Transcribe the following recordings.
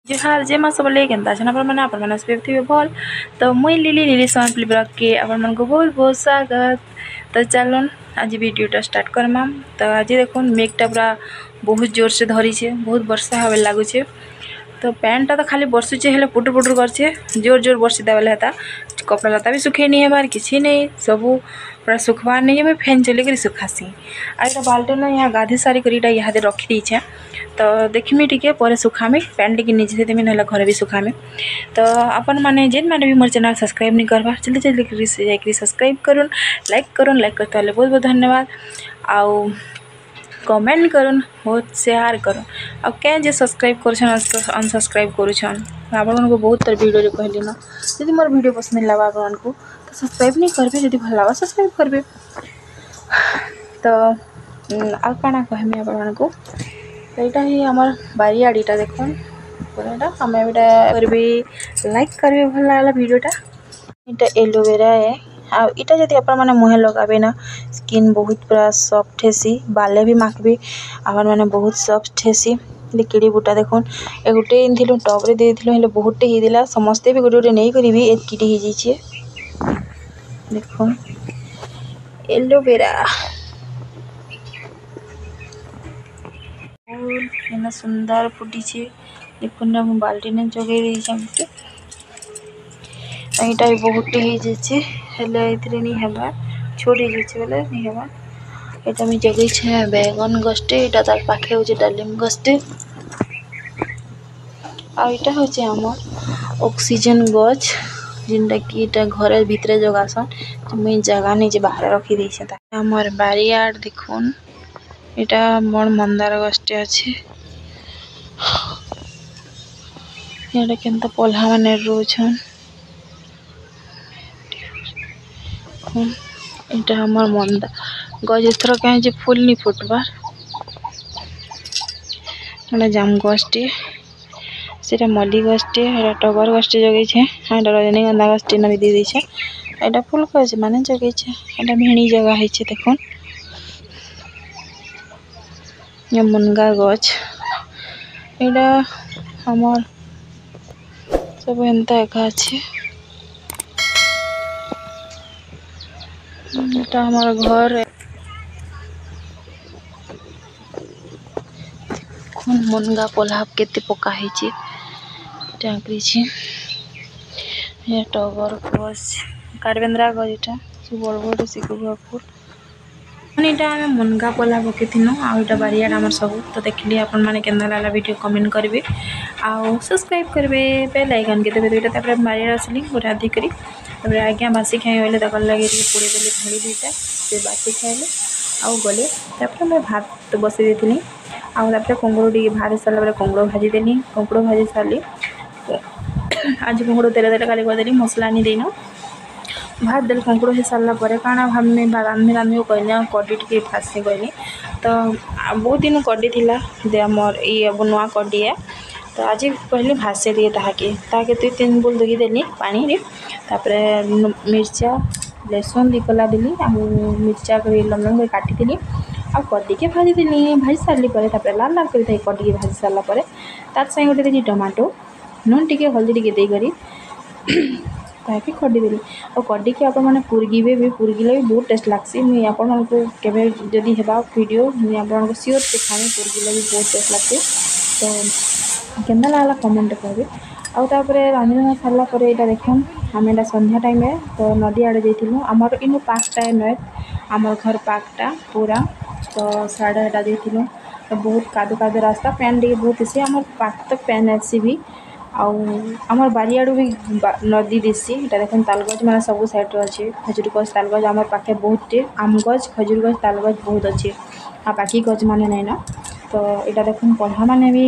जुहार जे मास बोले केनता छन अपन मन थे भल तो मुई लिली लिली समर ब्लॉग के अपन मन को बहुत बहुत स्वागत। तो चलन आज वीडियोटा स्टार्ट करमा। तो आज देखो मेघटा पूरा बहुत जोर से धरी छे, बहुत वर्षा हवे लागुचे। तो पैंटा तो खाली बर्षुचे हेले पुटुर पुटुर करछे, जोर जोर बर्षी देवले हेता कपड़ा लता भी सुखे नहीं हेबार किसी नहीं, सबू पूरा सुखबार नहीं है। फैन चले कर सुखासी आ बाल्टी ना यहाँ गाधी सारी कर यहाँ रखी दीछे। तो देखमी टिके पर सुखामी पैंट टिके निजे देमी ना घर भी सुखामी। तो अपन मैंने जेन मैंने भी मोर चैनल सब्सक्राइब नहीं करवा जल्दी जल्दी जाकर सब्सक्राइब करूँ, लाइक करते बहुत बहुत धन्यवाद। आउ कमेंट करूँ, बहुत शेयर करूँ। आ क्या जे सब्सक्राइब कर अनसब्सक्राइब करूछन आपको बहुत तर वीडियो कहली ना यदि मोर वीडियो पसंद लगा आपको तो सब्सक्राइब नहीं करेंगे, यदि भल लगा सब्सक्राइब करेंगे। तो आ काना कहमी आपको तो यहाँ ही आमर बारियाड़ीटा देख पूरा आम करी लाइक करेंगे भल लगा वीडियोटा। यहाँ एलोवेरा है आटा जब आपने मुहे लगाबे ना स्किन बहुत पूरा सॉफ्ट हेसी, बाले भी माखबे अपन मैंने बहुत सॉफ्ट हेसी। किड़ी बुटा देख ए गोटे आनी टब्रे देते बहुतटे होता समस्ते भी गोटे गोटे नहीं करी एतकी हो जाइए एलोवेरा फूल सुंदर फुटी देख बाल्टी ने जगे गोटे यहाँ भी बहुत हेल्ले नहीं हेबार छोड़ हो बोले नहीं हेबार। यहाँ मुझे जगह बैगन गछटे यहाँ तार पाखे हूँ डालिम गछटे आईटा हूँ आम ऑक्सीजन गछ जिनटा कि घर भितर जगासन मुझे जगह नहीं बाहर रखी देछे। आमर बारियाड़ देखुन यहाँ बड़ मंदार गछटे अच्छे यहाँ केनता पल्हा माने रोछन यहाँ हमार मंदा गज एथर कहीं फूल नहीं फुटबार जाम गछटे से मल्ली गछटे टगर गछटे जगह हाँ रजनीगंधा गछटे भी दे दीछे। यहाँ फूल गज माने जगह यहाँ भेणी जगह है देखुन ये मुनगा गछ यहाँ हमार सब एंता एका अच्छे। এটা আমার ঘর কোন মুনগা পলাপ কেতে পকা হয়েছে টাঙ্করিছে এ টগর গছ কাঠবেন্দ্রা গছ এটা বড় বড় শিকুয়া ফুল এটা আমি মুনগা পলা পকাইथिनु आ এটা বারিয়াড আমার सब तो देखली अपन माने केनदा लाला वीडियो कमेंट करेंगे आउ सब्सक्राइब करेंगे बेल आइकन के देबे दुईटा तापर बारियाड आसली गोटा अधिक करी तापर आज्ञा बासी खाई गले तक लगे पोड़ी देली भाड़ी दुईटा से बासी खाइले आउ गले तापर मैं भात बसई देती आउ कंगड़ो टी भाजी सारा कंगड़ो भाजी देली कंगड़ो भाजी सारी आज कंगड़ो तेल तेल खाली करदेली मसला नहीं देना भात देल कंकड़ हो सारा पर काଣା भावनी रांधि रांधि कहली कड़ी टी फासी कहली तो बहुत दिन कड़ी थी दे मोर ये नुआ कड़ी है तो आज कहली भासे दिए ताके दुई तीन बुल दुही देली पानी रे तापर मिर्चा लहसुन दी कला देली आ मिर्चा लम लम काटी आ कड़ी के भाजी देली भाजी सारे पर लाल लाल कर कड़ी के भाजी सारा पर तार संगे गोटे देली टमाटो नून टी हल्दी टी देकर ताकि खड़ी देली और कड़ी के आपण मैंने पुरगिबे भी पुरगिले भी बहुत टेस्ट लगसी मुझे आपन को केबे जदी हेबा वीडियो मुझे आपन को सियोर सिखाने पुरगिले भी बहुत टेस्ट लगसी। तो केंदा लागला कमेंट करबे आउ तापरे रांधना सारा पर एटा देखन हम एटा संध्या टाइम है तो नदी आड़े जाइथिलु हमर इनु पाकटा है नय हमर घर पाकटा पूरा तो साढ़े एटा जाइथिलु तो बहुत कादो कादो रास्ता पैन डी बहुत इसी हमर पाक तक पैन आसी भी आमर बारियाड़ू भी नदी दिसी यहाँ देख तालगज मैंने सब साइड अच्छे खजूर गज तालगज आम पाखे बहुत आम गज खजूर गज तालगज बहुत अच्छे आ बाकी गज माने नहीं ना। तो यहाँ देख पढ़ा मैंने भी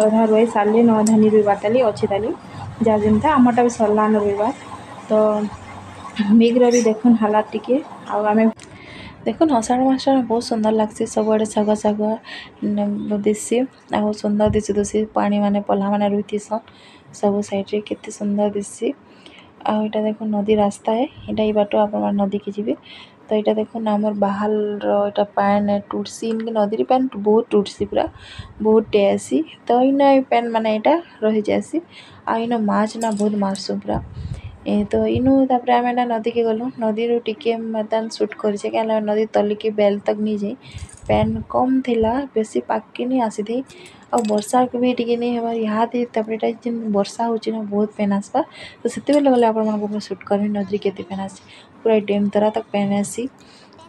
अधा रोई सारे न अधा नहीं रुईबार ताली अच्छी ताली जहाँ जमता आमटा भी सरलान रुईबार। तो मेघर भी देखुन हालात टिके आम देखुन अषाढ़ मास बहुत सुंदर लगसी सबुआड़े शाग शाग दिसी बहुत सुंदर दिसी दूसरी पानी माने पल्हा माने रुईथिसन सब साइड केते सुंदर दिसी आ यहाँ देखो नदी रास्ता है यहाँ ये बाट आप नदी के जी तो यहाँ देखुन आमर बाहर यहाँ पैन टूटसी इनके नदी पैन बहुत टूटसी पूरा बहुत टेसी तो इन पैन माने यहाँ रही जासी आ इन माछ ना बहुत मारसु पूरा तो इनु तापर आम नदी के गलु नदी रू टिके मैदान सुट करछे क्या नदी तलिकी बेल तक नहीं जाई पैन कम थिला बेसी पाकि नहीं आसी थी आ वर्षा के भी टिके नहीं हमार यहाँ जिन वर्षा होची ना बहुत पैन आसपा तो सेते बेले गले आपण मन सुट करबी नदी केते पैन आसी पूरा डेम तरा तक पैन आसी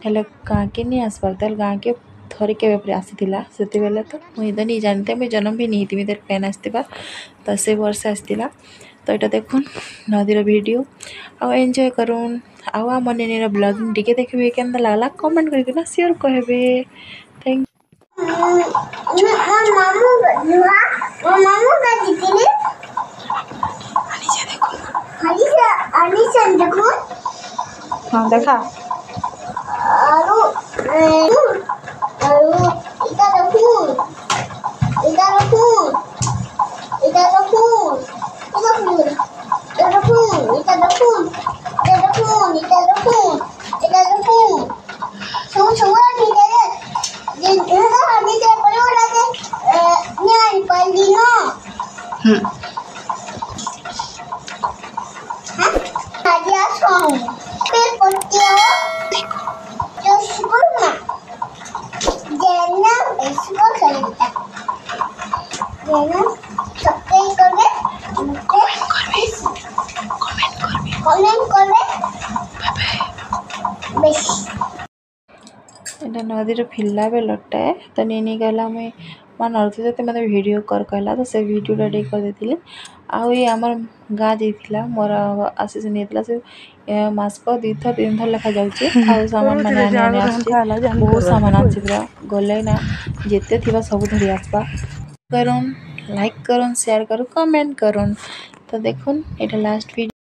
हेले गाँ के नहीं आसपार तेल गाँ के थरे के आसीला से बेले तो मुझे तो नहीं जानते मुझे जन्म भी नहीं थी पैन आसवा तो से वर्ष आसला तो यहाँ देखुन नदीर वीडियो आ एंजॉय करूँ आउ मन ब्लॉगिंग टिके देखिए केंदा लागला कमेंट करके शेयर कहबे थैंक हाँ देखा এটা নদীর ফিল্লা বেলটা তো নিনি গলা মুই মান অর্থ যেতে মতে ভিডিও কর कहला तो से वीडियो रेडी कर देथिले आ ये हमर गा जाइथिला मोर आसीस नेतला से मास को 2 थर 3 थर लेखा जाउचे आ सामान माने आने आछे बहुत सामान आछे पूरा गले ना जेते थिबा सब धरि आसबा करूँ लाइक करूँ शेयर करूँ कमेंट करूँ तो देखुन एटा लास्ट वीडियो।